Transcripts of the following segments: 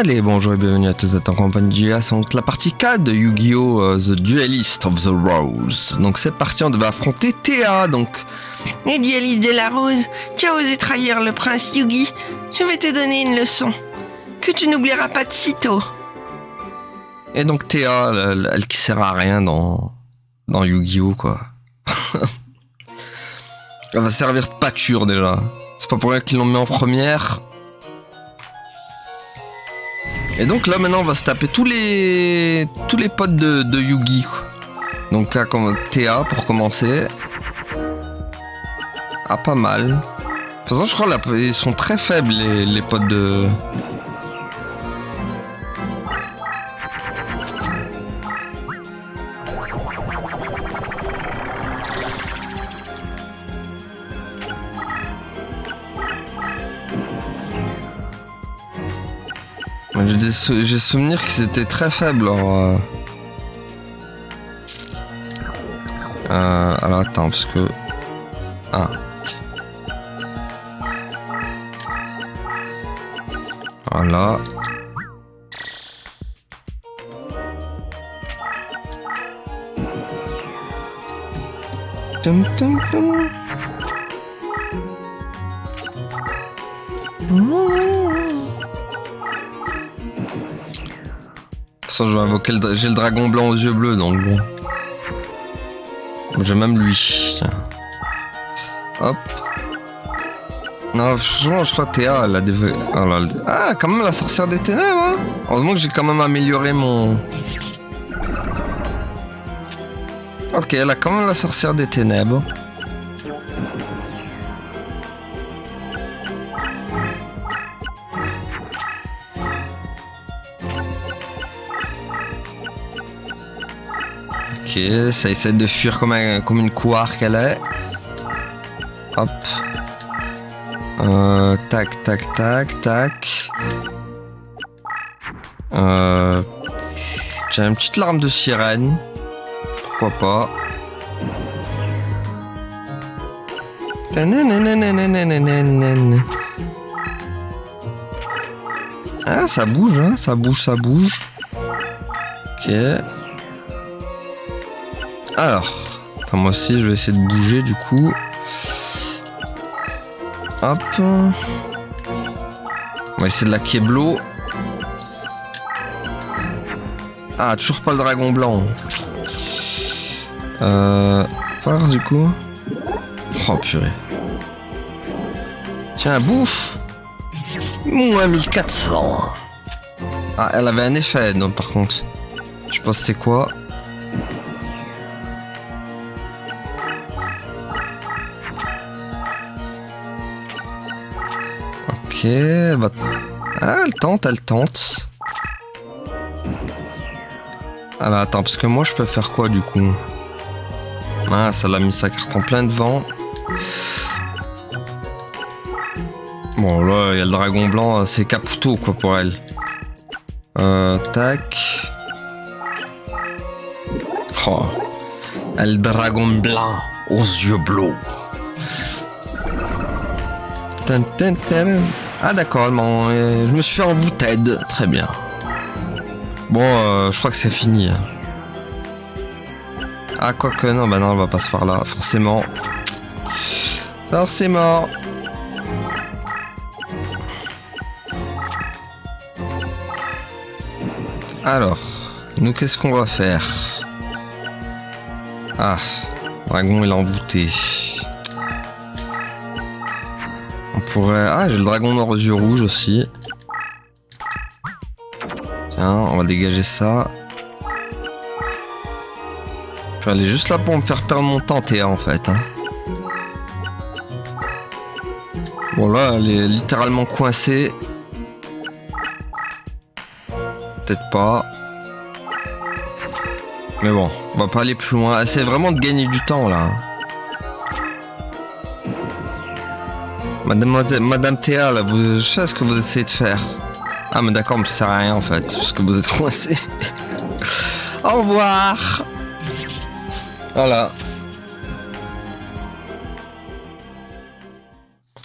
Allez, bonjour et bienvenue à tous en compagnie de Gia, c'est la partie 4 de Yu-Gi-Oh! The Duelist of the Rose. Donc c'est parti, on devait affronter Théa, donc... Les duelistes de la rose, tu as osé trahir le prince Yugi. Je vais te donner une leçon, que tu n'oublieras pas de sitôt. Et donc Théa, elle qui sert à rien dans Yu-Gi-Oh! Quoi. Elle va servir de pâture déjà. C'est pas pour rien qu'ils l'ont mis en première. Et donc là maintenant on va se taper tous les potes de Yugi quoi. Donc là comme Théa pour commencer. Ah pas mal. De toute façon je crois là, ils sont très faibles les potes de... J'ai souvenir qu'ils étaient très faibles. Alors attends, parce que... Ah. Voilà. Tum, tum, tum. Ça, je vais invoquer j'ai le dragon blanc aux yeux bleus, donc bon. J'ai même lui. Tiens. Hop. Non, franchement, je crois que Théa, elle a des... Ah, quand même la sorcière des ténèbres, hein. Heureusement que j'ai quand même amélioré mon... Ok, elle a quand même la sorcière des ténèbres. Ok, ça essaie de fuir comme une couard qu'elle est. Hop. Tac, tac, tac, tac. J'ai une petite larme de sirène. Pourquoi pas. Ah, ça bouge, hein, ça bouge, ça bouge. Ok. Alors, attends, moi aussi, je vais essayer de bouger du coup. Hop. On va essayer de la Keblo. Ah, toujours pas le dragon blanc. Force du coup. Oh purée. Tiens, bouffe. Moins 1400. Ah, elle avait un effet, non, par contre. Je sais pas c'était quoi. Ok, elle va... Ah, elle tente. Ah bah attends, parce que moi je peux faire quoi du coup? Ah, ça l'a mis sa carte en plein devant. Bon là, il y a le dragon blanc, c'est Caputo quoi pour elle. Tac. Oh. Le dragon blanc aux yeux bleus. Ah d'accord, bon, je me suis fait envoûter. Très bien. Bon, je crois que c'est fini. Ah quoique non, bah non, elle va pas se faire là, forcément. Forcément. Alors, nous qu'est-ce qu'on va faire? Ah, dragon il est envoûté. On pourrait... Ah, j'ai le dragon noir aux yeux rouges aussi. Tiens, on va dégager ça. Je vais aller juste là pour me faire perdre mon temps, Théa, en fait. Hein. Bon, là, elle est littéralement coincée. Peut-être pas. Mais bon, on va pas aller plus loin. Essaye vraiment de gagner du temps, là. Madame Théa, là, je sais ce que vous essayez de faire. Ah, mais d'accord, mais ça sert à rien en fait, parce que vous êtes coincé. Au revoir. Voilà.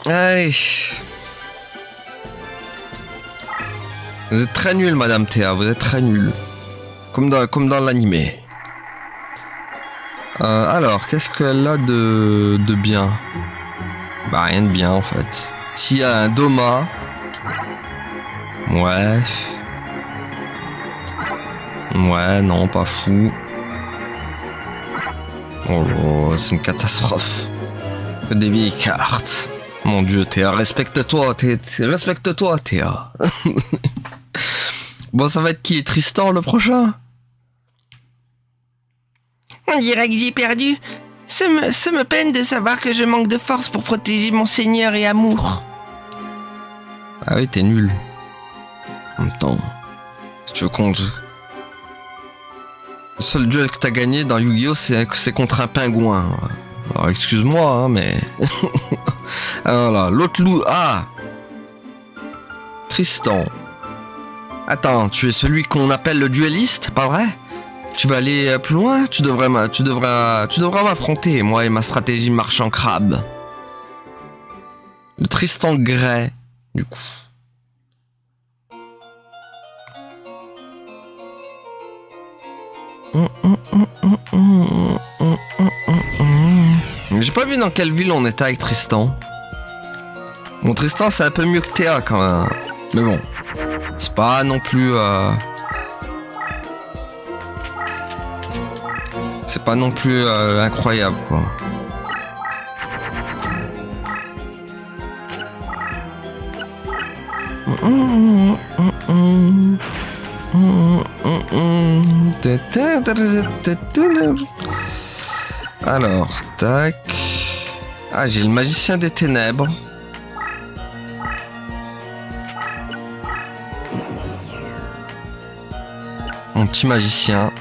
Allez. Vous êtes très nul, Madame Théa, vous êtes très nul. Comme dans l'animé. Alors, qu'est-ce qu'elle a de bien? Bah, rien de bien, en fait. S'il y a un Doma... Ouais... Ouais, non, pas fou. Oh, c'est une catastrophe. Que des vieilles cartes. Mon Dieu, Théa, respecte-toi, respecte-toi, Théa. Bon, ça va être qui? Tristan, le prochain? On dirait que j'ai perdu. Ça me peine de savoir que je manque de force pour protéger mon seigneur et amour. Ah oui, t'es nul. En même temps, si tu veux qu'on... Le seul duel que t'as gagné dans Yu-Gi-Oh, c'est contre un pingouin. Alors excuse-moi, hein, mais... Alors là, l'autre loup... Ah, Tristan. Attends, tu es celui qu'on appelle le duelliste, pas vrai? Tu vas aller plus loin? Tu devras m'affronter, moi et ma stratégie marchand crabe. Le Tristan Grey, du coup. J'ai pas vu dans quelle ville on était avec Tristan. Bon, Tristan, c'est un peu mieux que Théa quand même. Mais bon, c'est pas non plus... C'est pas non plus incroyable, quoi. Alors, tac. Ah, j'ai le magicien des ténèbres. Mon petit magicien.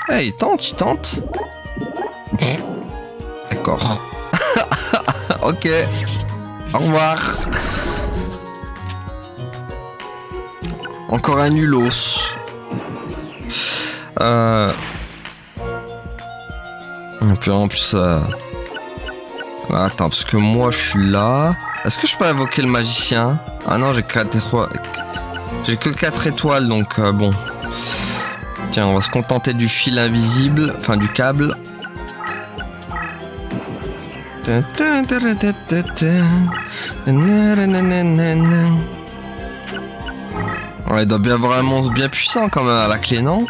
Hey, il tente. D'accord. Ok. Au revoir. Encore un nulos. Et puis en plus... Attends, parce que moi je suis là. Est-ce que je peux invoquer le magicien? Ah non, j'ai 4 étoiles. J'ai que 4 étoiles, donc bon. Tiens, on va se contenter du fil invisible. Enfin, du câble. Ouais, il doit bien avoir un monstre bien puissant quand même à la clé, non?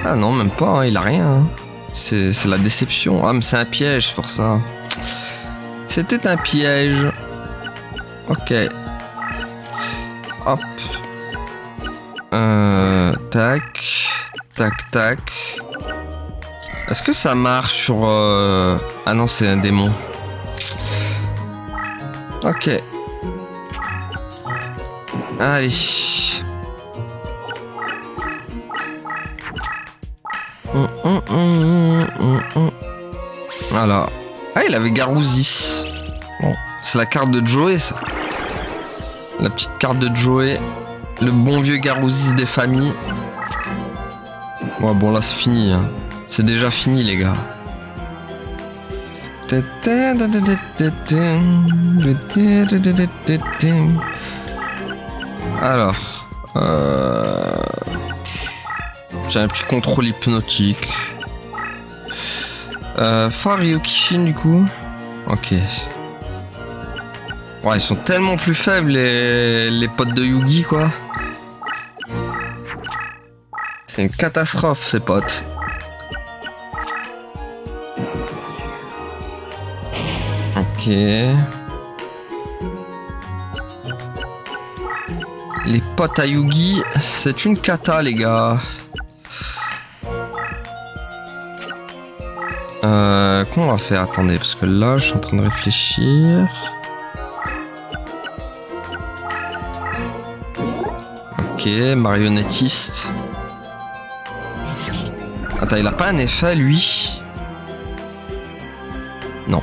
Ah non, même pas, hein, il a rien. Hein. C'est la déception. Ah, mais c'est un piège, c'est pour ça. C'était un piège. Ok. Hop. Tac. Tac. Est-ce que ça marche sur... Ah non, c'est un démon. Ok. Allez. Voilà. Ah, il avait Garouzis. Bon, c'est la carte de Joey, ça. La petite carte de Joey. Le bon vieux Garouzis des familles. Ouais, bon, là, c'est fini. Hein. C'est déjà fini, les gars. Alors. J'ai un petit contrôle hypnotique. Faryukin, du coup. Ok. Ouais, ils sont tellement plus faibles, les potes de Yugi, quoi. C'est une catastrophe, ces potes. Ok. Les potes à Yugi, c'est une cata, les gars. Comment on va faire? Attendez, parce que là, je suis en train de réfléchir. Ok, marionnettiste. Attends, il a pas un effet, lui? Non.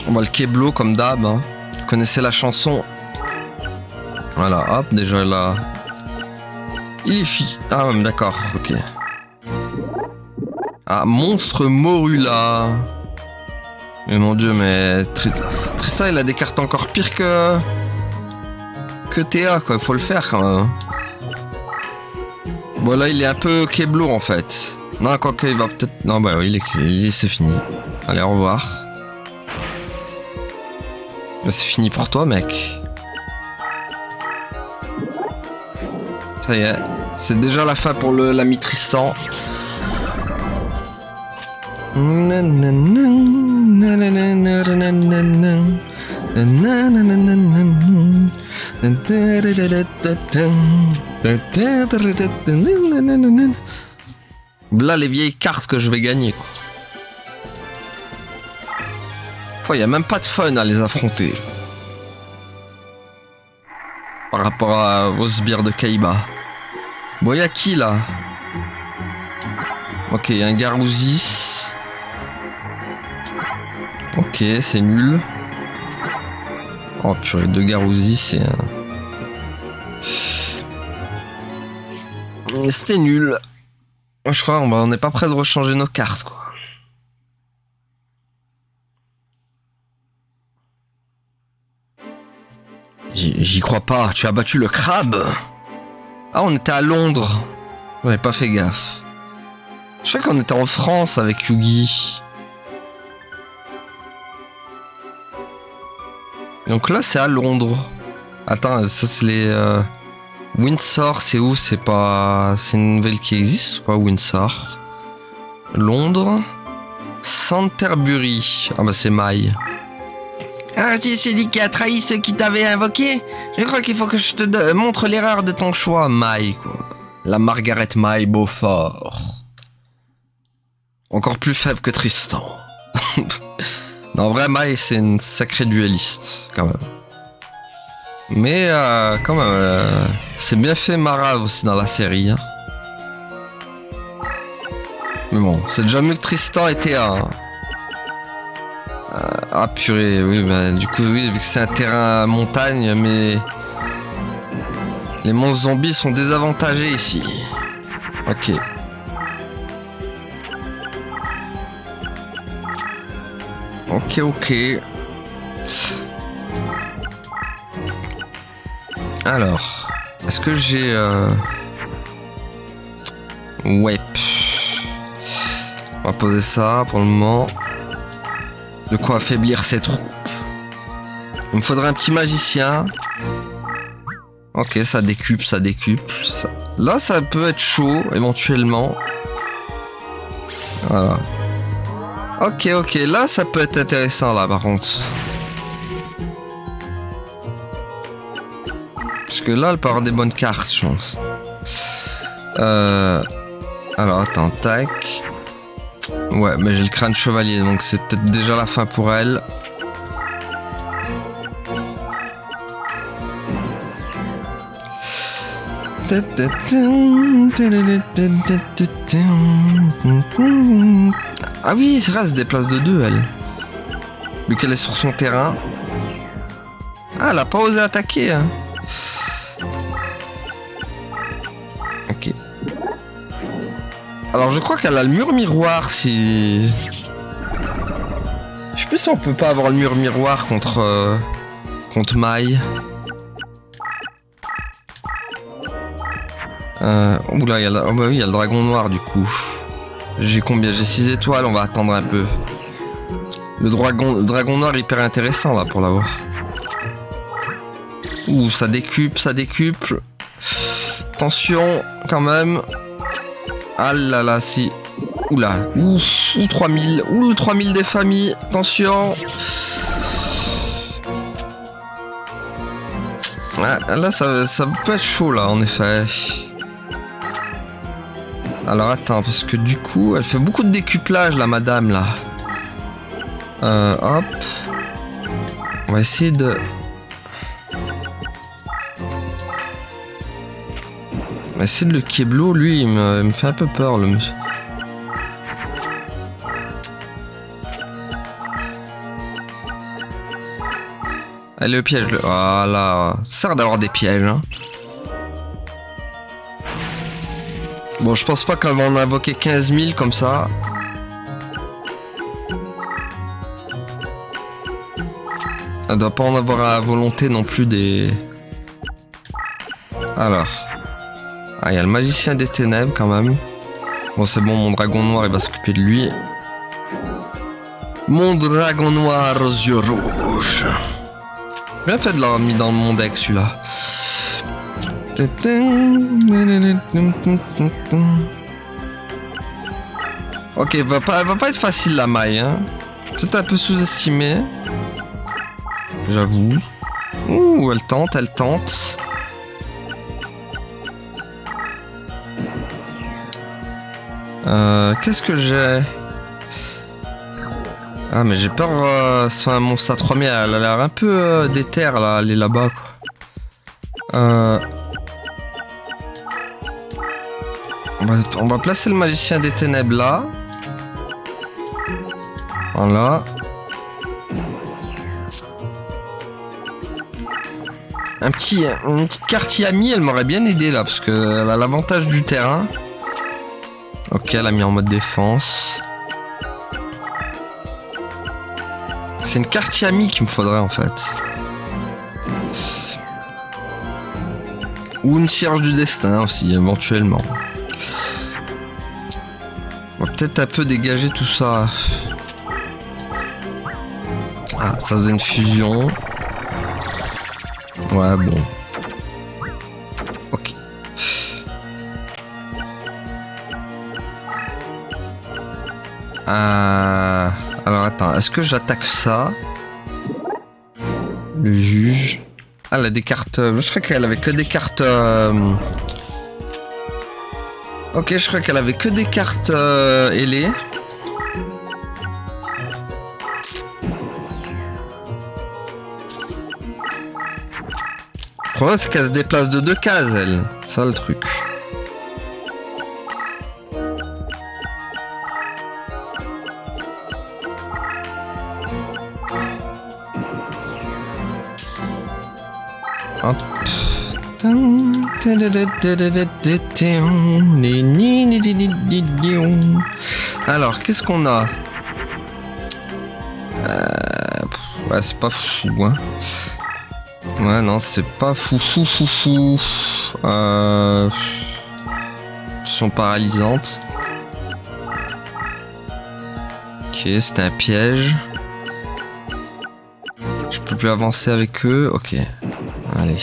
On va le Keblo comme d'hab. Hein. Vous connaissez la chanson. Voilà, hop, déjà là. Il est fini. Ah, d'accord, ok. Ah, monstre Morula. Mais mon dieu, mais Trista, il a des cartes encore pires que Théa, quoi. Faut le faire quand même. Bon, là, il est un peu Keblo en fait. Non, quoique, il va peut-être. Non, bah oui, c'est fini. Allez, au revoir. Bah, c'est fini pour toi, mec. Ça y est. C'est déjà la fin pour l'ami Tristan. Là, les vieilles cartes que je vais gagner, quoi. Il n'y a même pas de fun à les affronter. Par rapport aux sbires de Kaiba. Bon, y'a qui là? Ok, un Garouzis. Ok, c'est nul. Oh purée, deux Garouzis, c'est un... C'était nul. Je crois on n'est pas prêt de rechanger nos cartes, quoi. J'y crois pas, tu as battu le crabe. Ah, on était à Londres. J'avais pas fait gaffe. Je crois qu'on était en France avec Yugi. Donc là, c'est à Londres. Attends, ça c'est les... Windsor, c'est où? C'est pas... C'est une nouvelle qui existe ou pas, Windsor? Londres. Canterbury. Ah bah c'est Maille. Ah, c'est celui qui a trahi ceux qui t'avaient invoqué. Je crois qu'il faut que je te montre l'erreur de ton choix. Maille, quoi. La Margaret Maille Beaufort. Encore plus faible que Tristan. Non, en vrai, Maille, c'est une sacrée duelliste, quand même. Mais, quand même, c'est bien fait Mara aussi dans la série. Hein. Mais bon, c'est déjà mieux que Tristan et Théa. Hein. Ah purée, oui, bah, du coup, oui, vu que c'est un terrain à montagne, mais... Les monstres zombies sont désavantagés ici. Ok. Ok. Alors, est-ce que j'ai... Ouais. On va poser ça pour le moment. De quoi affaiblir ses troupes. Il me faudrait un petit magicien. Ok, ça décuple. Là, ça peut être chaud, éventuellement. Voilà. Ok, là, ça peut être intéressant, là, par contre. Parce que là, elle peut avoir des bonnes cartes, je pense. Alors, attends, tac. Ouais, mais j'ai le crâne chevalier, donc c'est peut-être déjà la fin pour elle. Ah oui, c'est vrai, elle se déplace de 2, elle. Vu qu'elle est sur son terrain. Ah, elle a pas osé attaquer, hein. Ok. Alors je crois qu'elle a le mur miroir si... Je sais plus si on peut pas avoir le mur miroir contre Maille. Oula, il y a oh bah oui, il y a le dragon noir du coup. J'ai combien? J'ai 6 étoiles, on va attendre un peu. Le dragon noir est hyper intéressant là pour l'avoir. Ouh, ça décuple. Attention quand même. Ah là là, si. Oula, ouh 3000. Ouh, 3000 des familles. Attention. Ah, là, ça peut être chaud, là, en effet. Alors, attends, parce que du coup, elle fait beaucoup de décuplage, la madame, là. Hop. On va essayer de... On va essayer de le Keblo, lui, il me fait un peu peur, le monsieur. Allez, le piège. Voilà. Ça sert d'avoir des pièges. Hein. Bon, je pense pas qu'elle va en invoquer 15 000 comme ça. Elle doit pas en avoir à volonté non plus des... Alors. Ah, il y a le magicien des ténèbres quand même. Bon, c'est bon, mon dragon noir, il va s'occuper de lui. Mon dragon noir aux yeux rouges. Bien fait de l'avoir mis dans mon deck, celui-là. Ok, va pas être facile la maille. Hein. Peut-être un peu sous-estimé. J'avoue. Ouh, elle tente, elle tente. Qu'est-ce que j'ai? Ah, mais j'ai peur. C'est un monstre à 3000. Elle a l'air un peu déter là. Elle est là-bas quoi. On va placer le magicien des ténèbres là. Voilà. Une petite carte Yami, elle m'aurait bien aidé là, parce qu'elle a l'avantage du terrain. Ok, elle a mis en mode défense. C'est une carte Yami qu'il me faudrait en fait. Ou une cierge du destin aussi, éventuellement. On va peut-être un peu dégager tout ça. Ah, ça faisait une fusion. Ouais, bon. Ok. Alors attends, est-ce que j'attaque ça? Le juge. Ah, elle a des cartes. Je crois qu'elle avait que des cartes. Ok, je crois qu'elle avait que des cartes ailées. Le problème, c'est qu'elle se déplace de 2 cases, elle. C'est ça le truc. Hop. Alors, qu'est-ce qu'on a? Ouais, c'est pas fou, hein. Ouais, non, c'est pas fou. Sont paralysantes. Ok, c'était un piège. Je peux plus avancer avec eux. Ok. Allez.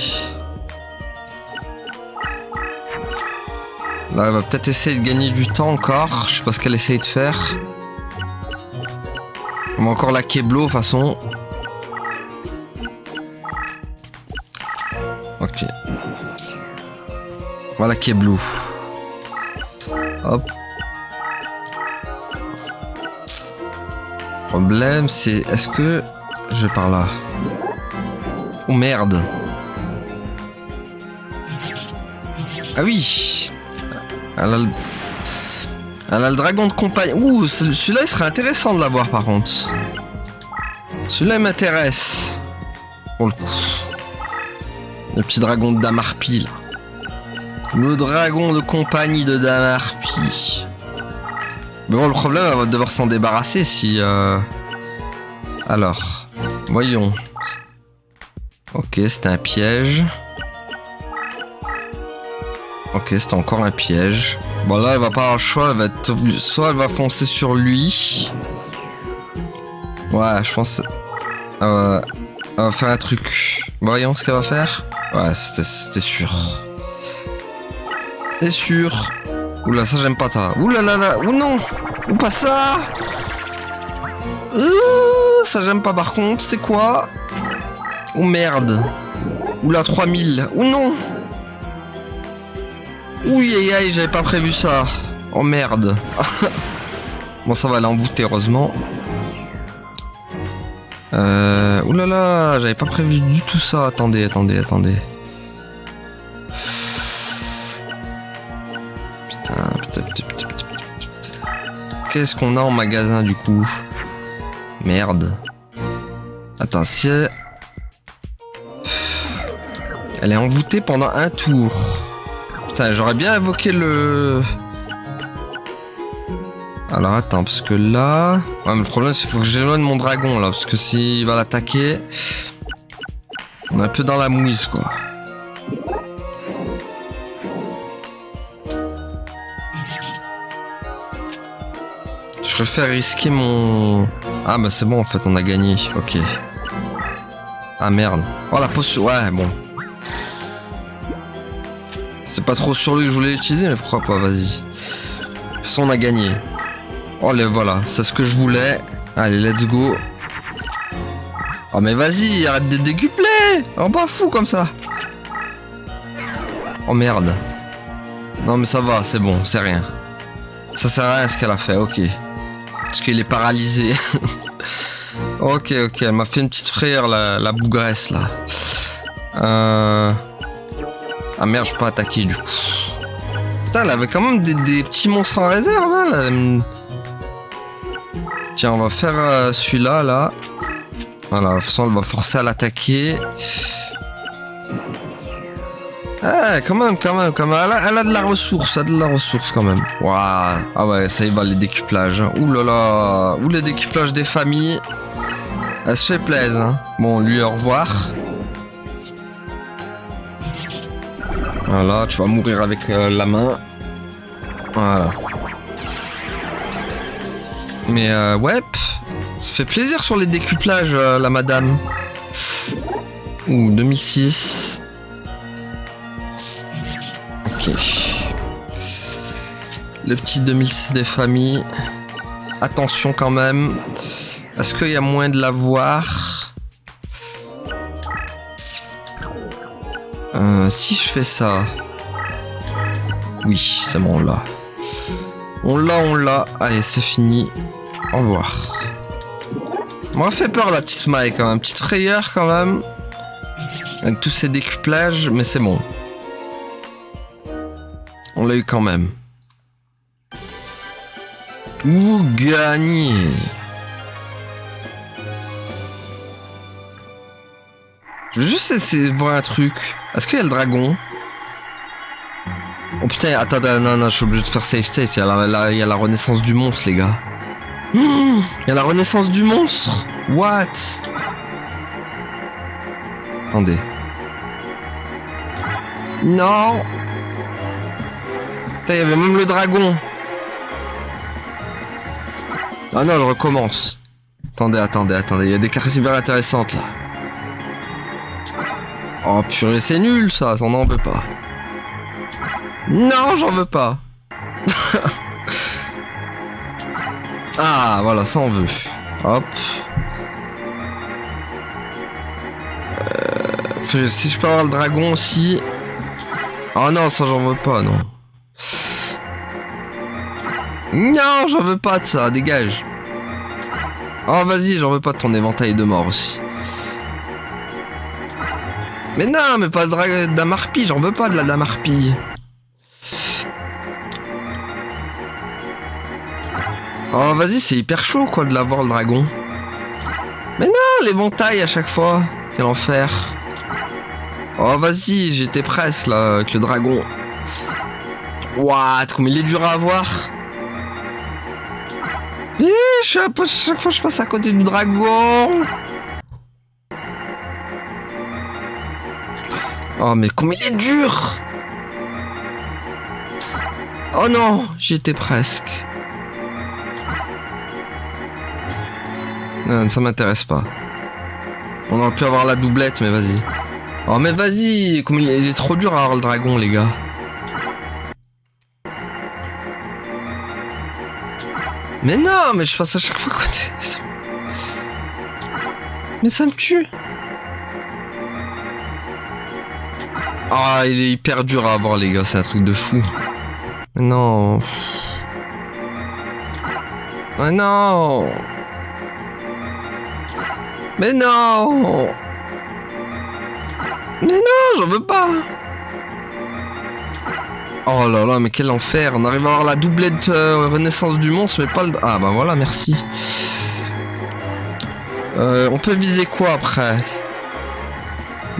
Là, elle va peut-être essayer de gagner du temps encore. Je sais pas ce qu'elle essaye de faire. On va encore la Keblo, de toute façon. Ok. Voilà Keblo. Hop. Problème, c'est... Est-ce que... Je vais par là. Oh merde. Ah oui. Elle a le dragon de compagnie. Ouh, celui-là, il serait intéressant de l'avoir par contre. Celui-là, il m'intéresse. Pour le coup. Le petit dragon de Damarpi, là. Le dragon de compagnie de Damarpi. Mais bon, le problème, elle va devoir s'en débarrasser si... Alors, voyons. Ok, c'était un piège. Ok, c'était encore un piège. Bon, là, elle va pas avoir le choix. Elle va être... Soit elle va foncer sur lui. Ouais, je pense... elle va faire un truc. Voyons ce qu'elle va faire. Ouais, c'était sûr. C'était sûr. Oula, ça, j'aime pas ça. Oula là là. Ou non. Ou pas ça. Ça, j'aime pas par contre. C'est quoi? Oh merde. Oula, 3000. Ou non. Ouh aïe aïe, j'avais pas prévu ça. Oh merde. Bon, ça va l'embouter, heureusement. Ouh là là, j'avais pas prévu du tout ça. Attendez. Putain. Qu'est-ce qu'on a en magasin du coup? Merde. Attends, si... Elle est envoûtée pendant un tour. Putain, j'aurais bien évoqué le... Alors attends, parce que là... Ouais, mais le problème, c'est qu'il faut que j'éloigne mon dragon, là. Parce que s'il va l'attaquer... On est un peu dans la mouise, quoi. Je préfère risquer mon... Ah bah c'est bon, en fait, on a gagné. Ok. Ah merde. Oh, la potion... Ouais, bon. C'est pas trop sur lui que je voulais l'utiliser, mais pourquoi pas, vas-y. De toute façon, on a gagné. Oh, les voilà, c'est ce que je voulais. Allez, let's go. Oh, mais vas-y, arrête de décupler. Oh, pas fou comme ça. Oh, merde. Non, mais ça va, c'est bon, c'est rien. Ça sert à rien ce qu'elle a fait, ok. Parce qu'il est paralysé. Ok, elle m'a fait une petite frayeur, la bougresse, là. Ah merde, je peux pas attaquer, du coup. Putain, elle avait quand même des petits monstres en réserve, hein, là. Tiens, on va faire celui-là, là. Voilà, de toute façon, elle va forcer à l'attaquer. Ah, quand même. Elle a de la ressource, quand même. Waouh. Ah ouais, ça y va, les décuplages. Ouh là là. Ouh, les décuplages des familles. Elle se fait plaisir, hein. Bon, lui, au revoir. Voilà, tu vas mourir avec la main. Voilà. Mais ouais, ça fait plaisir sur les décuplages, la madame. Ouh, 2006. Ok. Le petit 2006 des familles. Attention quand même. Est-ce qu'il y a moyen de l'avoir? Si je fais ça... Oui, c'est bon, on l'a. On l'a. Allez, c'est fini. Au revoir. M'a fait peur la petite Smile quand même. Petite frayeur quand même. Avec tous ces décuplages, mais c'est bon. On l'a eu quand même. Vous gagnez. Je veux juste essayer de voir un truc. Est-ce qu'il y a le dragon? Oh putain, attends, non, je suis obligé de faire safe state. Il y a la renaissance du monstre, les gars. Il y a la renaissance du monstre. What? Attendez. Non. Putain, il y avait même le dragon. Ah non, elle recommence. Attendez. Il y a des cartes super intéressantes, là. Oh purée, c'est nul, ça. On n'en veut pas. Non, j'en veux pas. Ah, voilà, ça on veut. Hop. Si je peux avoir le dragon aussi. Oh non, ça j'en veux pas, non. Non, j'en veux pas de ça, dégage. Oh, vas-y, j'en veux pas de ton éventail de mort aussi. Mais non, mais pas de dame harpie, j'en veux pas de la dame harpie. Oh, vas-y, c'est hyper chaud, quoi, de l'avoir, le dragon. Mais non, l'éventail à chaque fois. Quel enfer. Oh, vas-y, j'étais presque, là, avec le dragon. What, comme il est dur à avoir. Chaque fois, je passe à côté du dragon. Oh, mais comme il est dur. Oh non, j'y étais presque. Non, ça m'intéresse pas. On aurait pu avoir la doublette, mais vas-y. Oh, mais vas-y, comme il est trop dur à avoir le dragon, les gars. Mais non, mais je passe à chaque fois à côté. Mais ça me tue. Ah, il est hyper dur à avoir, les gars, c'est un truc de fou. Mais non. Mais non. Mais non. Mais non, j'en veux pas. Oh là là, mais quel enfer. On arrive à avoir la doublette renaissance du monstre, mais pas le... Ah bah voilà, merci. On peut viser quoi après?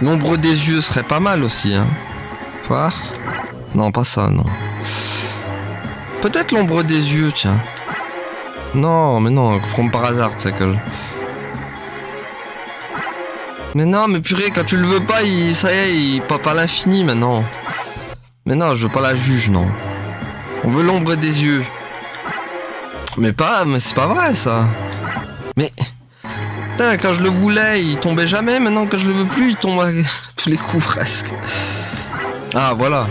L'ombre des yeux serait pas mal aussi, hein. Voir. Non, pas ça, non. Peut-être l'ombre des yeux, tiens. Non, mais non, comme par hasard, tu sais que je... Mais non, mais purée, quand tu le veux pas, ça y est, il pop à l'infini maintenant. Mais non, je veux pas la juge, non. On veut l'ombre des yeux. Mais c'est pas vrai, ça. Mais... Putain, quand je le voulais, il tombait jamais. Maintenant, quand je le veux plus, il tombe à tous les coups, presque. Ah, voilà.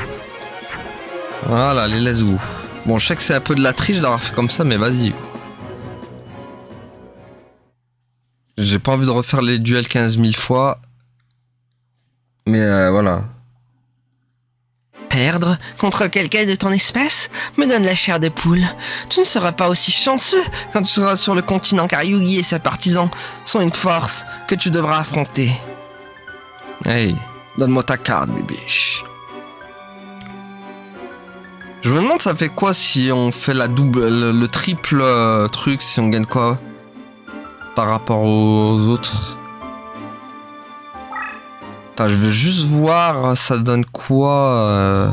Voilà, les let's go. Bon, je sais que c'est un peu de la triche d'avoir fait comme ça, mais vas-y. J'ai pas envie de refaire les duels 15 000 fois. Mais voilà. Perdre contre quelqu'un de ton espèce me donne la chair de poule. Tu ne seras pas aussi chanceux quand tu seras sur le continent, car Yugi et ses partisans sont une force que tu devras affronter. Hey, donne-moi ta carte, bibiche. Je me demande ça fait quoi si on fait la double, le triple truc, si on gagne quoi par rapport aux autres. Attends, je veux juste voir ça donne quoi.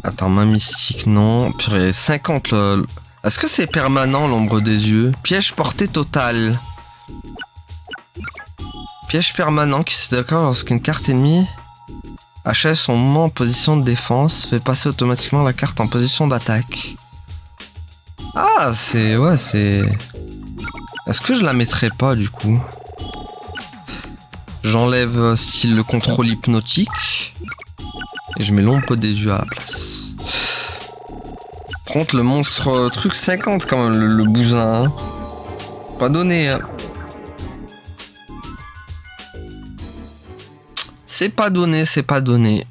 Attends, main mystique, non. Purée, 50 Est-ce que c'est permanent l'ombre des yeux? Piège portée totale. Piège permanent qui se déclare lorsqu'une carte ennemie achève son moment en position de défense, fait passer automatiquement la carte en position d'attaque. Ah, c'est... Ouais, c'est... Est-ce que je la mettrais pas, du coup? J'enlève style le contrôle hypnotique. Et je mets l'ombre des yeux à la place. Par contre, le monstre truc 50 quand même, le bousin. Hein. Pas donné, hein. C'est pas donné, c'est pas donné.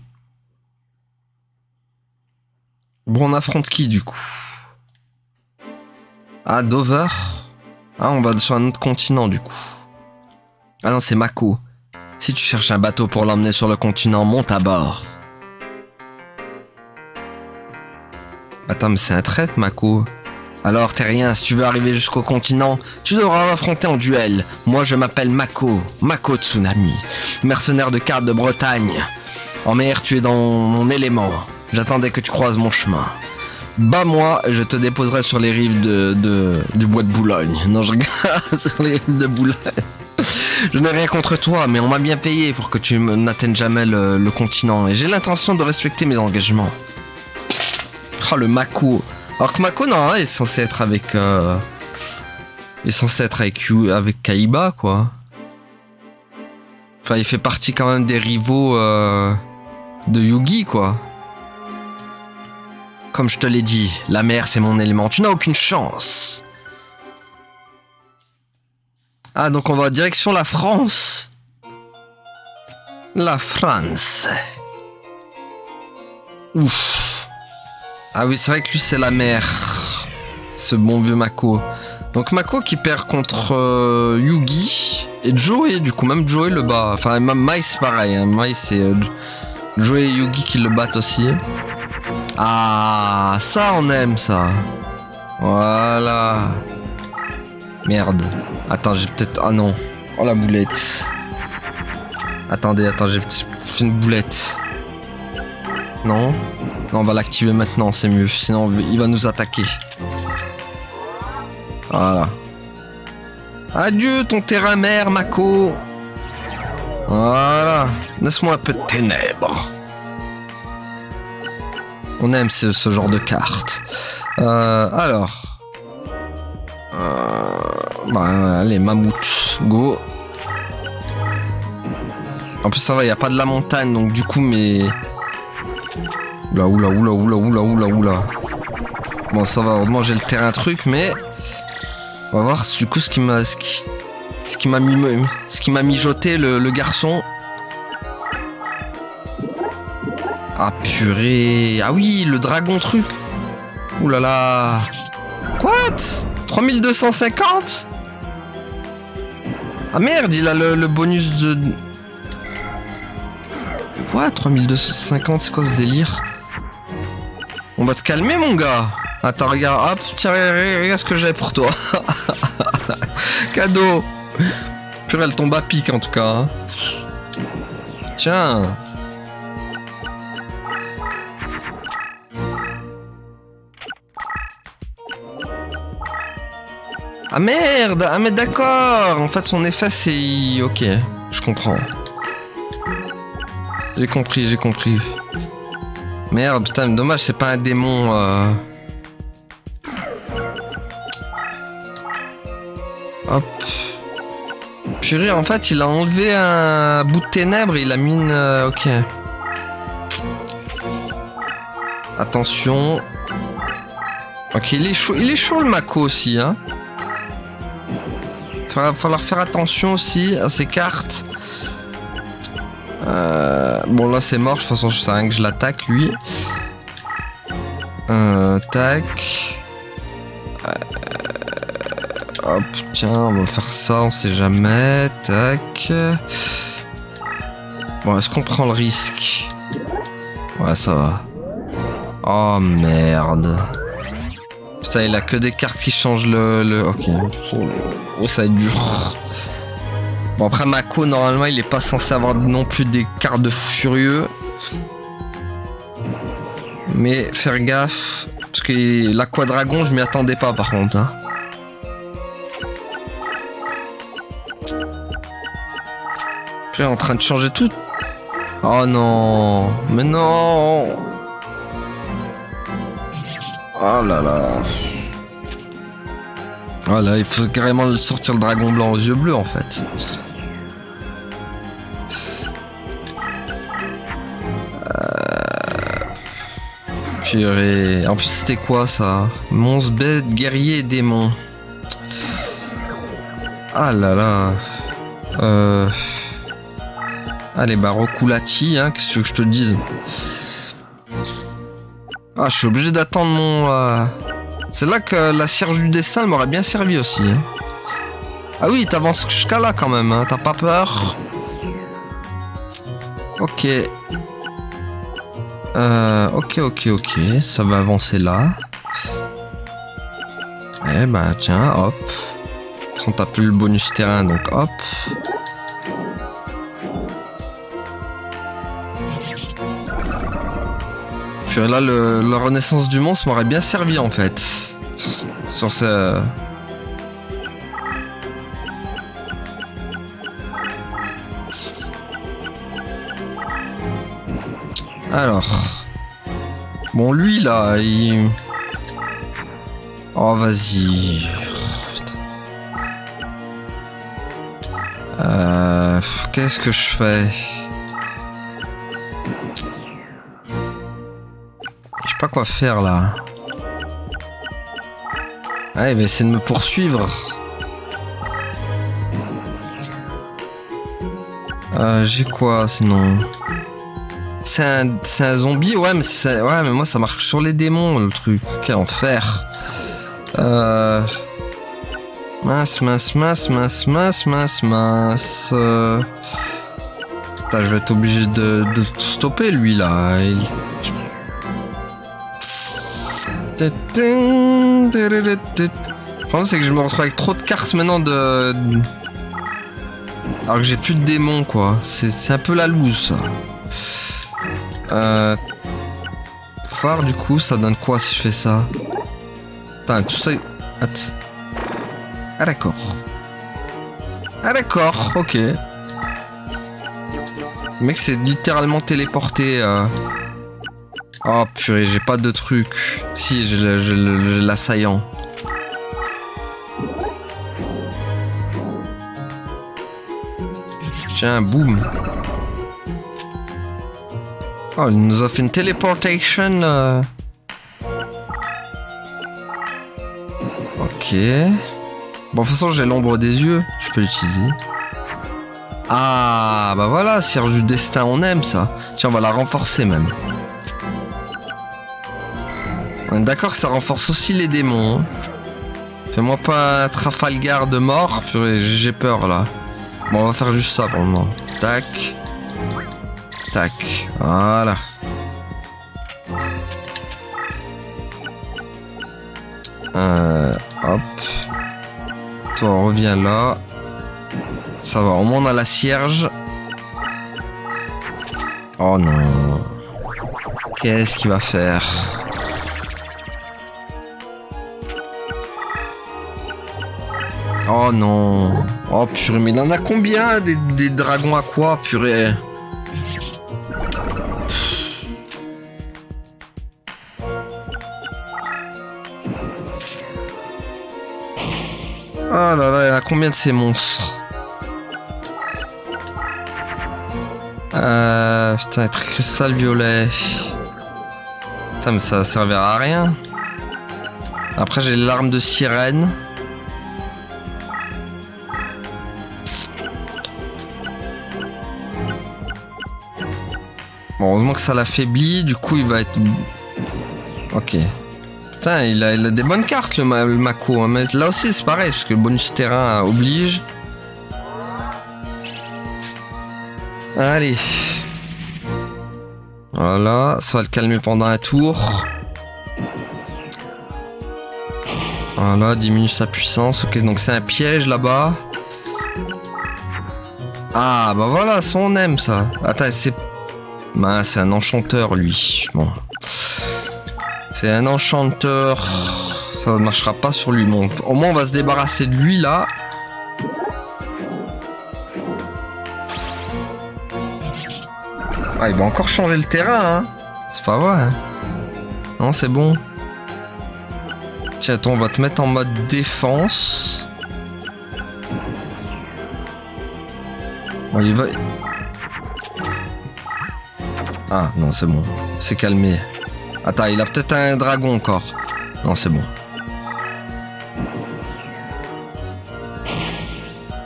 Bon, on affronte qui, du coup? Ah, Dover. Ah, on va sur un autre continent, du coup. Ah non, c'est Mako. Si tu cherches un bateau pour l'emmener sur le continent, monte à bord. Attends, mais c'est un traître, Mako. Alors, t'es rien, si tu veux arriver jusqu'au continent, tu devras m'affronter en duel. Moi, je m'appelle Mako, Mako Tsunami, mercenaire de cartes de Bretagne. En mer, tu es dans mon élément. J'attendais que tu croises mon chemin. Bats-moi, je te déposerai sur les rives du bois de Boulogne. Non, je regarde sur les rives de Boulogne. Je n'ai rien contre toi, mais on m'a bien payé pour que tu n'atteignes jamais le continent. Et j'ai l'intention de respecter mes engagements. Oh, le Mako. Alors que Mako, non, est censé être avec... est censé être avec Kaiba, quoi. Enfin, il fait partie quand même des rivaux de Yugi, quoi. Comme je te l'ai dit, la mer, c'est mon élément. Tu n'as aucune chance. Ah, donc on va direction la France. La France. Ouf. Ah oui, c'est vrai que lui, c'est la mer. Ce bon vieux Mako. Donc Mako qui perd contre Yugi et Joey, du coup, même Joey le bat. Enfin, même Mai, c'est pareil. Hein. Mai, c'est Joey et Yugi qui le battent aussi. Ah, ça, on aime ça. Voilà. Merde. Attends, j'ai peut-être... Ah non. Oh, la boulette. Attendez, j'ai fait une boulette. Non. Non, on va l'activer maintenant, c'est mieux. Sinon, il va nous attaquer. Voilà. Adieu, ton terrain mer, Mako. Voilà. Laisse-moi un peu de ténèbres. On aime ce genre de cartes. Alors... allez, mammouth, go. En plus ça va, il n'y a pas de la montagne, donc du coup mes... Oula. Bon, ça va, heureusement j'ai le terrain truc, mais... On va voir du coup ce qui m'a mijoté le garçon. Ah purée. Ah oui, le dragon truc. Oulala. What? 3250? Ah merde, il a le bonus de... Quoi? 3250, c'est quoi ce délire? On va te calmer, mon gars. Attends, regarde, hop, tiens, regarde ce que j'ai pour toi. Cadeau. Purée, elle tombe à pic en tout cas. Hein. Tiens. Ah merde! Ah mais d'accord! En fait son effet c'est... Ok, je comprends. J'ai compris. Merde, putain, dommage c'est pas un démon... Hop. Purée, en fait il a enlevé un bout de ténèbres et il a mis une... Ok. Attention. Ok, il est chaud le Mako aussi, hein. Il va falloir faire attention aussi à ces cartes. Bon là c'est mort, de toute façon je sais rien que je l'attaque lui. Tac. Hop, tiens, on va faire ça, on sait jamais. Tac. Bon, est-ce qu'on prend le risque? Ouais, ça va. Oh merde. Putain, il a que des cartes qui changent le... Ok. Oh, ça va être dur. Bon, après, Mako, normalement, il est pas censé avoir non plus des cartes de fou furieux. Mais faire gaffe. Parce que l'Aquadragon, je m'y attendais pas, par contre. Hein. Puis, en train de changer tout. Oh non. Mais non. Oh là là. Voilà, il faut carrément sortir le dragon blanc aux yeux bleus en fait. Purée. En plus c'était quoi ça? Monstre, bête, guerrier et démon. Ah là là. Allez bah Rokulati, hein, qu'est-ce que je te dise? Ah, je suis obligé d'attendre mon... C'est là que la cierge du destin m'aurait bien servi aussi. Hein. Ah oui, t'avances jusqu'à là quand même, hein. T'as pas peur? Ok. Ok. Ça va avancer là. Eh bah tiens, hop. De toute façon, t'as plus le bonus terrain, donc hop. Puis là, la renaissance du monstre m'aurait bien servi en fait. Sur ce... Alors... Bon, lui là, il... Oh, vas-y... Qu'est-ce que je fais? Je sais pas quoi faire là. Ah, il va essayer de me poursuivre. J'ai quoi sinon? C'est un zombie, ouais mais moi ça marche sur les démons le truc. Quel enfer. Mince. Putain, je vais être obligé de stopper lui là. Le problème c'est que je me retrouve avec trop de cartes maintenant de... Alors que j'ai plus de démons quoi. C'est un peu la loose ça. Phare du coup ça donne quoi si je fais ça? Putain tout ça... Attends. Ah d'accord, ok. Le mec s'est littéralement téléporté. Oh purée, j'ai pas de truc. Si, j'ai l'assaillant. Tiens, boum. Oh, il nous a fait une téléportation. Ok. Bon, de toute façon, j'ai l'ombre des yeux. Je peux l'utiliser. Ah, bah voilà, cierge du destin, on aime ça. Tiens, on va la renforcer même. On est d'accord que ça renforce aussi les démons. Hein. Fais-moi pas un Trafalgar de mort. J'ai peur là. Bon, on va faire juste ça pour le moment. Tac. Tac. Voilà. Hop. Toi, reviens là. Ça va, au moins on a la cierge. Oh non. Qu'est-ce qu'il va faire? Oh non. Oh purée, mais il en a combien des dragons à quoi, purée? Oh là là, il y en a combien de ces monstres? Putain, être cristal violet. Putain, mais ça va servir à rien. Après, j'ai l'arme de sirène. Bon, heureusement que ça l'affaiblit, du coup il va être... Ok. Putain, il a des bonnes cartes le Mako, hein. Mais là aussi c'est pareil, parce que le bonus terrain oblige. Allez. Voilà, ça va le calmer pendant un tour. Voilà, diminue sa puissance. Ok, donc c'est un piège là-bas. Ah, bah voilà, ça on aime ça. Attends, c'est... Bah, c'est un enchanteur lui. Bon. C'est un enchanteur. Ça ne marchera pas sur lui. Bon, au moins on va se débarrasser de lui là. Ah, il va encore changer le terrain, hein. C'est pas vrai, hein. Non, c'est bon. Tiens, attends, on va te mettre en mode défense. Bon, il va... Ah, non, c'est bon. C'est calmé. Attends, il a peut-être un dragon encore. Non, c'est bon.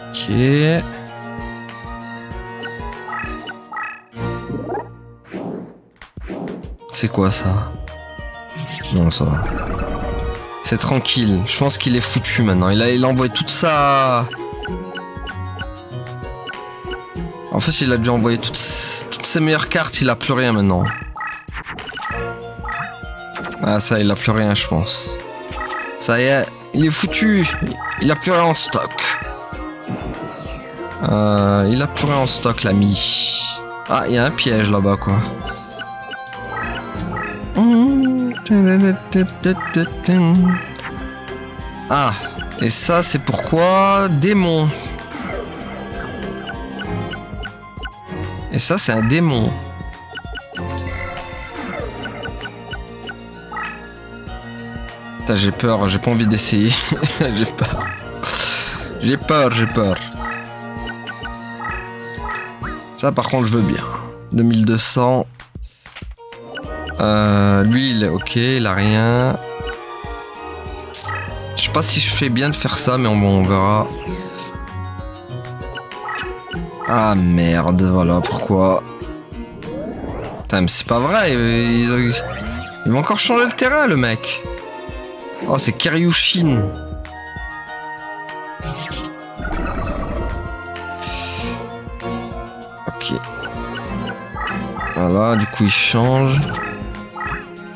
Ok. C'est quoi ça? Non, ça va. C'est tranquille. Je pense qu'il est foutu maintenant. Il a envoyé toute ça. En fait, il a déjà envoyé toutes ses meilleures cartes. Il a plus rien maintenant. Ah, ça, il a plus rien, je pense. Ça y est, il est foutu. Il a plus rien en stock. Il a plus rien en stock, l'ami. Ah, il y a un piège là-bas, quoi. Ah, et ça c'est pourquoi démon. Et ça c'est un démon. Putain, j'ai peur, j'ai pas envie d'essayer. J'ai peur. J'ai peur. Ça par contre je veux bien. 2200. Lui il est ok, il a rien. Je sais pas si je fais bien de faire ça, mais on verra. Ah merde, voilà pourquoi. Putain, mais c'est pas vrai, il va encore changer le terrain le mec. Oh, c'est Karyushin. Ok. Voilà, du coup il change.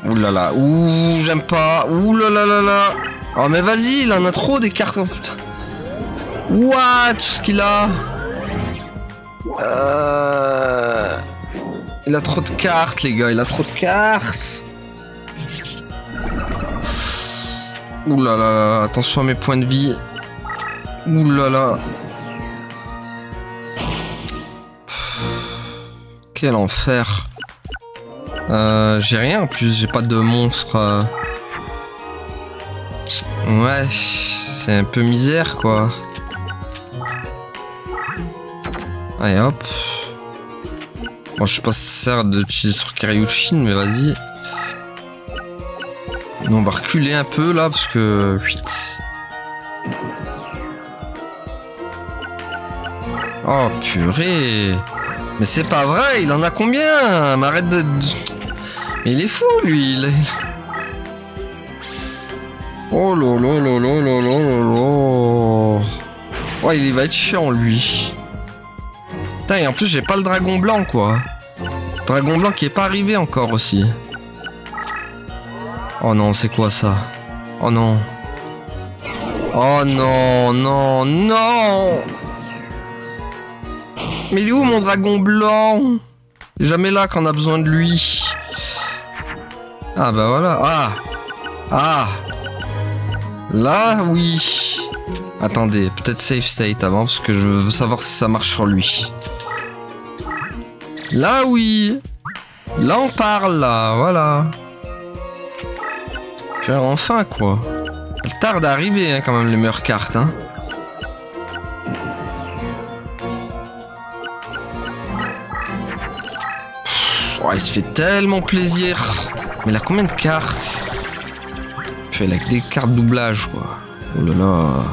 Ouh là là, ouh, j'aime pas. Ouh là là là là. Oh mais vas-y, il en a trop des cartes. Oh, putain. What, tout ce qu'il a. Il a trop de cartes les gars, il a trop de cartes. Ouh là là là, attention à mes points de vie. Ouh là là. Quel enfer. J'ai rien en plus, j'ai pas de monstre. Ouais, c'est un peu misère quoi. Allez hop. Bon, je sais pas si ça sert d'utiliser sur Karyushin, mais vas-y. On va reculer un peu là parce que 8. Oh purée. Mais c'est pas vrai, il en a combien? Mais arrête de... Mais il est fou lui. Oh lolo lolo lolo lolo. Oh, il va être chiant lui. Putain, et en plus j'ai pas le dragon blanc quoi. Dragon blanc qui est pas arrivé encore aussi. Oh non, c'est quoi ça? Oh non. Oh non, non, non. Mais il est où mon dragon blanc? Il est jamais là quand on a besoin de lui. Ah bah voilà. Ah. Ah. Là, oui. Attendez, peut-être save state avant, parce que je veux savoir si ça marche sur lui. Là, oui. Là, on parle, là. Voilà. Tu vois, enfin, quoi. Elle tarde à arriver, hein, quand même, les meilleures cartes, hein. Oh, il se fait tellement plaisir. Mais il a combien de cartes? Il a que des cartes doublage, quoi. Oh là là.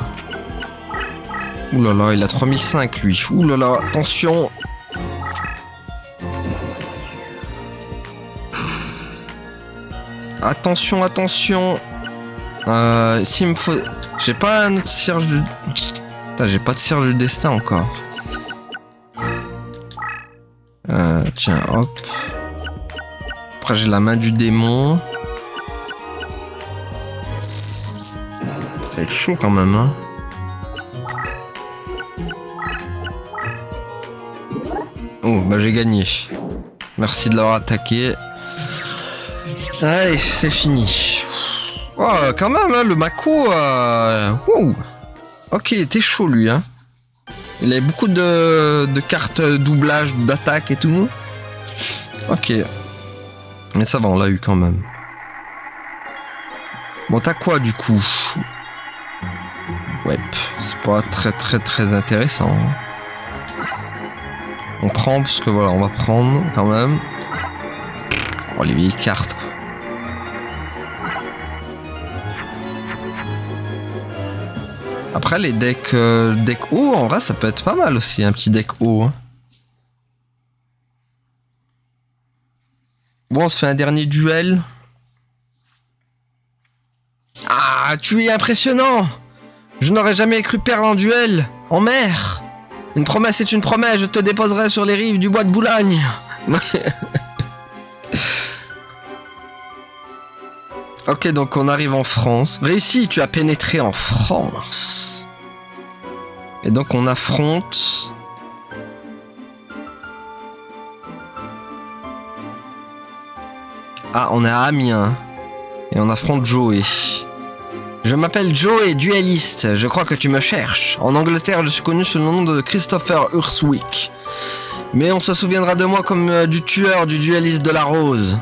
Ouh là là, il a 3005 lui. Ouh là là, attention. Attention, attention. S'il me faut... J'ai pas un autre cierge du... Putain, j'ai pas de cierge du destin encore. Tiens, hop. Après j'ai la main du démon. Ça va être chaud quand même, hein. Oh, bah j'ai gagné. Merci de l'avoir attaqué. Allez, c'est fini. Oh, quand même, hein, le Mako... Wow. Ok, t'es chaud, lui, hein. Il avait beaucoup de cartes doublage, d'attaque et tout. Ok. Mais ça va, on l'a eu quand même. Bon, t'as quoi, du coup? Ouais, c'est pas très intéressant. On prend, parce que voilà, on va prendre quand même. Oh, les vieilles cartes, quoi. Après, les decks haut, en vrai, ça peut être pas mal aussi, un petit deck haut. Hein. Bon, on se fait un dernier duel. Ah, tu es impressionnant! Je n'aurais jamais cru perdre un duel en mer. Une promesse est une promesse, je te déposerai sur les rives du bois de Boulogne. Ok, donc on arrive en France. Réussi, tu as pénétré en France. Et donc on affronte... Ah, on est à Amiens. Et on affronte Joey. Je m'appelle Joey, dueliste. Je crois que tu me cherches. En Angleterre, je suis connu sous le nom de Christopher Urswick. Mais on se souviendra de moi comme du tueur, du dueliste de la rose.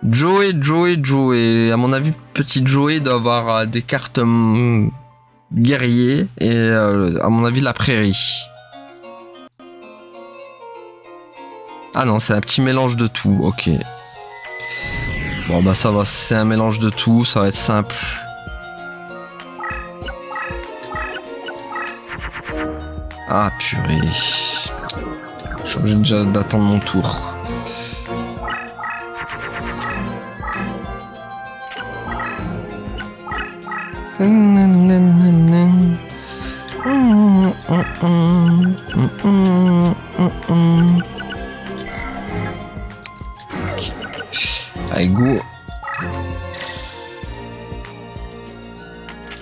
Joey. À mon avis, petit Joey doit avoir des cartes guerriers et à mon avis la prairie. Ah non, c'est un petit mélange de tout, ok. Bon bah ça va, c'est un mélange de tout, ça va être simple. Ah purée. Je suis obligé déjà d'attendre mon tour. Allez, go.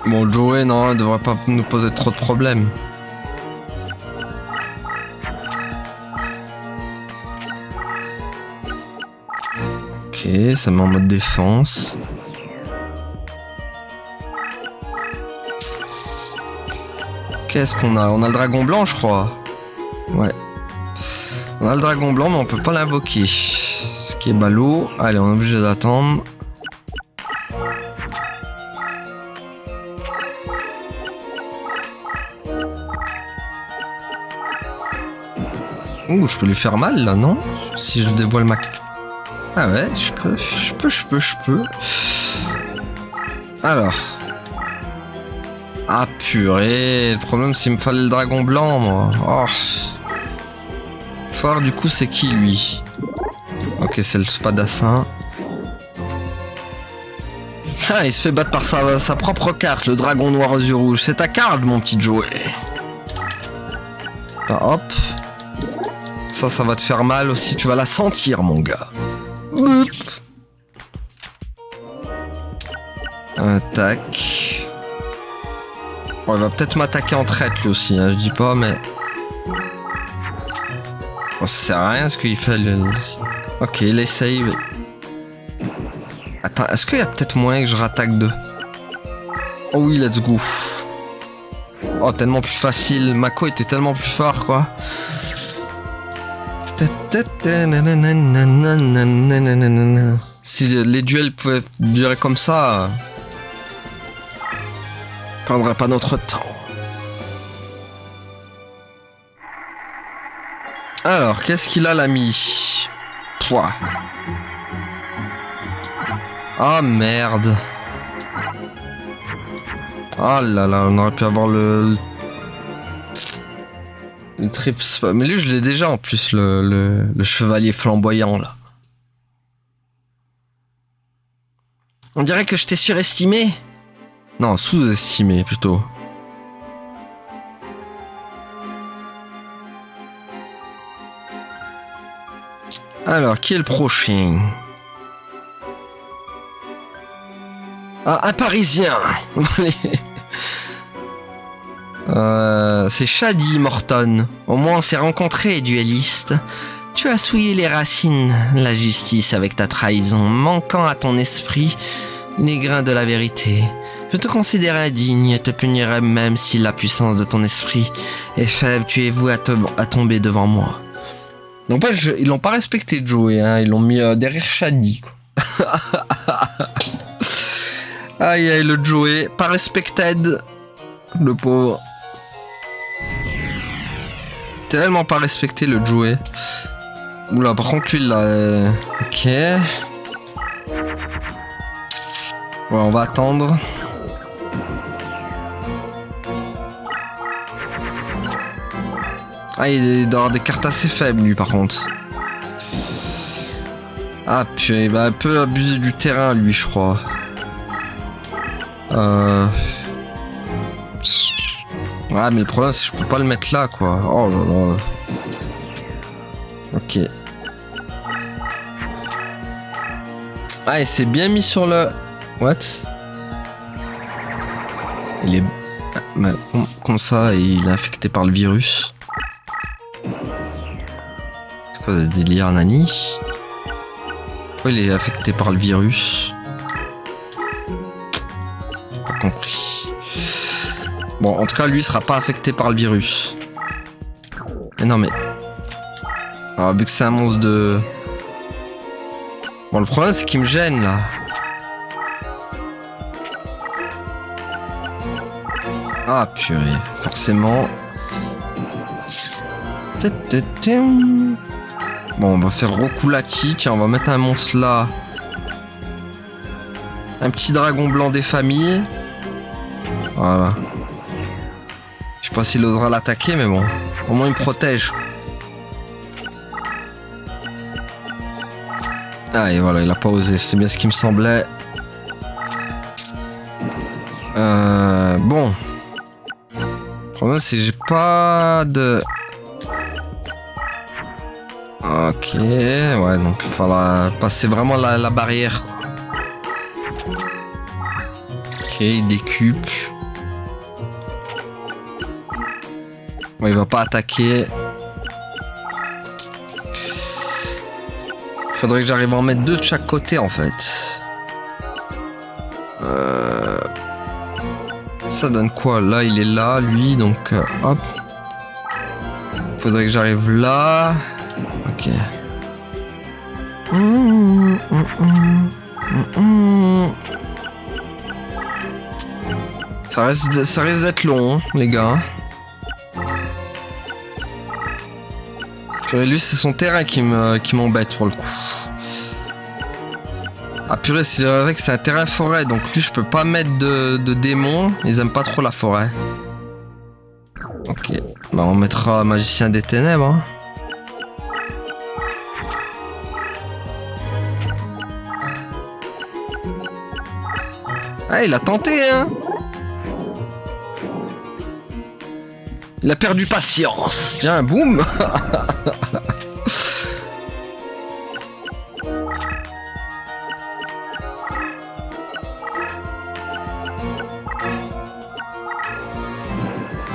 Bon, Joey, non, il devrait pas nous poser trop de problèmes. Ok, ça met en mode défense. Qu'est-ce qu'on a? On a le dragon blanc, je crois. Ouais. On a le dragon blanc, mais on peut pas l'invoquer. Ce qui est ballot. Allez, on est obligé d'attendre. Ouh, je peux lui faire mal, là, non? Si je dévoile ma... Ah ouais, je peux. Alors... Ah purée, le problème c'est qu'il me fallait le dragon blanc moi. Oh. Fort du coup c'est qui lui? Ok, c'est le spadassin. Ah, il se fait battre par sa propre carte, le dragon noir aux yeux rouges. C'est ta carte mon petit Joey. Ah, hop. Ça va te faire mal aussi, tu vas la sentir mon gars. Boop. Tac. Bon, il va peut-être m'attaquer en traite lui aussi, hein, je dis pas, mais... Bon, ça sert à rien ce qu'il fait. Ok, il essaye. Attends, est-ce qu'il y a peut-être moyen que je rattaque deux? Oh oui, let's go. Oh, tellement plus facile. Mako était tellement plus fort, quoi. Si les duels pouvaient durer comme ça, on perdrait pas notre temps. Alors, qu'est-ce qu'il a l'ami? Pouah. Ah merde. Oh là là, on aurait pu avoir le trips. Mais lui, je l'ai déjà en plus, le chevalier flamboyant là. On dirait que je t'ai surestimé. Non, sous-estimé plutôt. Alors, qui est le prochain? Ah, un Parisien. C'est Shady Morton. Au moins on s'est rencontrés, duelliste. Tu as souillé les racines, la justice avec ta trahison, manquant à ton esprit les grains de la vérité. Je te considérais indigne et te punirais même si la puissance de ton esprit est faible, tu es voué à tomber devant moi. Non pas, ils l'ont pas respecté Joey, hein. Ils l'ont mis derrière Shady, quoi. Aïe aïe, le Joey, pas respected, le pauvre. Tellement pas respecté le Joey. Oula, par contre lui là, ok. Ouais, on va attendre. Ah, il doit avoir des cartes assez faibles lui par contre. Ah puis il va un peu abuser du terrain lui, je crois. Ouais, mais le problème c'est que je peux pas le mettre là, quoi. Oh là là. Ok. Ah, il s'est bien mis sur le... What? Il est... Comme ça, il est infecté par le virus. C'est quoi ce délire, Nani? Pourquoi il est affecté par le virus? Pas compris. Bon, en tout cas, lui, il sera pas affecté par le virus. Mais non, mais... Alors, vu que c'est un monstre de... Bon, le problème, c'est qu'il me gêne, là. Ah, purée. Forcément. Bon, on va faire Rokulati. Tiens, on va mettre un monstre là. Un petit dragon blanc des familles. Voilà. Je sais pas s'il osera l'attaquer, mais bon. Au moins, il me protège. Ah, et voilà, il a pas osé. C'est bien ce qui me semblait. Bon. Le problème, c'est que j'ai pas de... Ok, ouais, donc il faudra passer vraiment la barrière, quoi. Ok, il décupe. Bon, il va pas attaquer. Faudrait que j'arrive à en mettre deux de chaque côté, en fait. Ça donne quoi? Là, il est là, lui, donc hop. Faudrait que j'arrive là. Ok. Ça risque d'être long, hein, les gars. Purée, lui, c'est son terrain qui m'embête pour le coup. Ah purée, c'est vrai que c'est un terrain forêt, donc lui, je peux pas mettre de démons. Ils aiment pas trop la forêt. Ok. Bah, on mettra Magicien des Ténèbres, hein. Ah, il a tenté, hein. Il a perdu patience. Tiens, boum.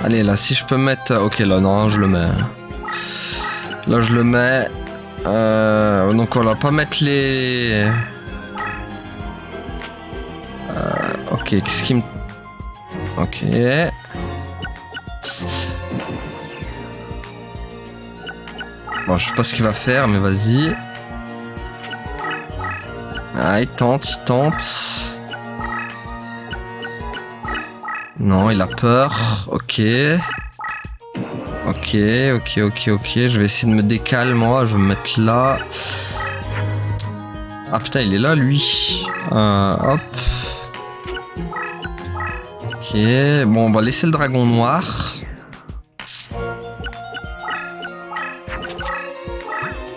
Allez, là, si je peux mettre... Ok, là, non, je le mets. Là, je le mets. Donc, on va pas mettre les... ok, qu'est-ce qui me... Ok. Bon, je sais pas ce qu'il va faire, mais vas-y. Ah, il tente. Non, il a peur. Ok. Je vais essayer de me décaler, moi. Je vais me mettre là. Ah putain, il est là, lui. Hop. Ok. Bon, on va laisser le dragon noir.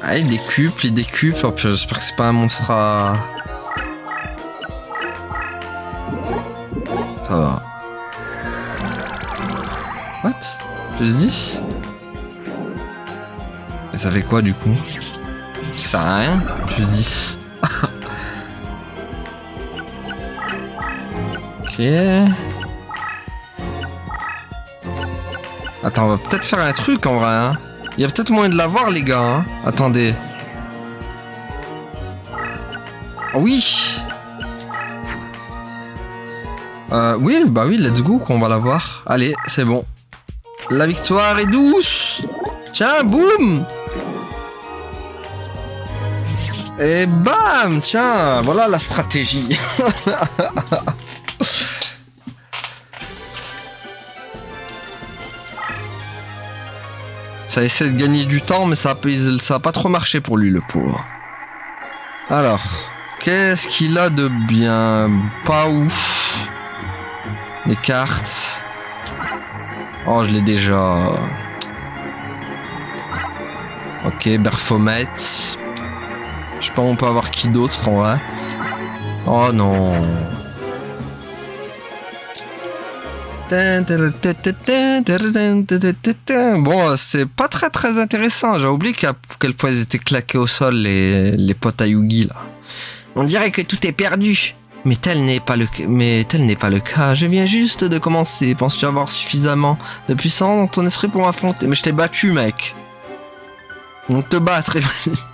Ah, il décuple. Oh, puis j'espère que c'est pas un monstre à... Ça va. What? Plus 10? Mais ça fait quoi du coup? Ça sert à rien. Plus 10. Ok. Attends, on va peut-être faire un truc en vrai. Hein. Il y a peut-être moyen de l'avoir, les gars. Hein. Attendez. Oh, oui. Oui, bah oui, let's go qu'on va l'avoir. Allez, c'est bon. La victoire est douce. Tiens, boum. Et bam, tiens, voilà la stratégie. Ça essaie de gagner du temps, mais ça a pas trop marché pour lui, le pauvre. Alors, qu'est-ce qu'il a de bien? Pas ouf. Les cartes. Oh, je l'ai déjà. Ok, Berfomet. Je sais pas, on peut avoir qui d'autre en vrai. Oh non. Bon, c'est pas très intéressant. J'ai oublié qu'à quel point ils étaient claqués au sol, les potes à Yugi là. On dirait que tout est perdu. Mais tel n'est pas le cas. Je viens juste de commencer. Penses-tu avoir suffisamment de puissance dans ton esprit pour m'affronter? Mais je t'ai battu, mec. On te bat très vite.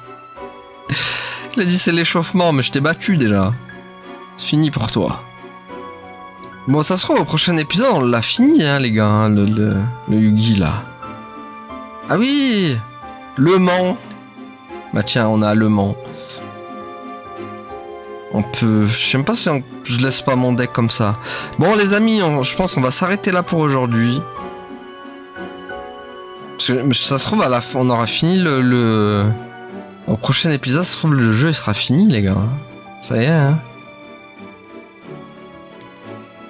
Il a dit c'est l'échauffement, mais je t'ai battu déjà. C'est fini pour toi. Bon, ça se trouve au prochain épisode, on l'a fini, hein, les gars, hein, le Yugi là. Ah oui, Le Mans. Bah tiens, on a Le Mans. On peut... Je sais même pas si je laisse pas mon deck comme ça. Bon, les amis, je pense qu'on va s'arrêter là pour aujourd'hui. Ça se trouve, à la fin, on aura fini Au prochain épisode, ça se trouve, le jeu il sera fini, les gars. Ça y est, hein.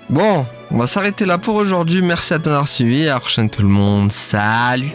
Bon, on va s'arrêter là pour aujourd'hui. Merci à t'avoir suivi. À la prochaine tout le monde. Salut!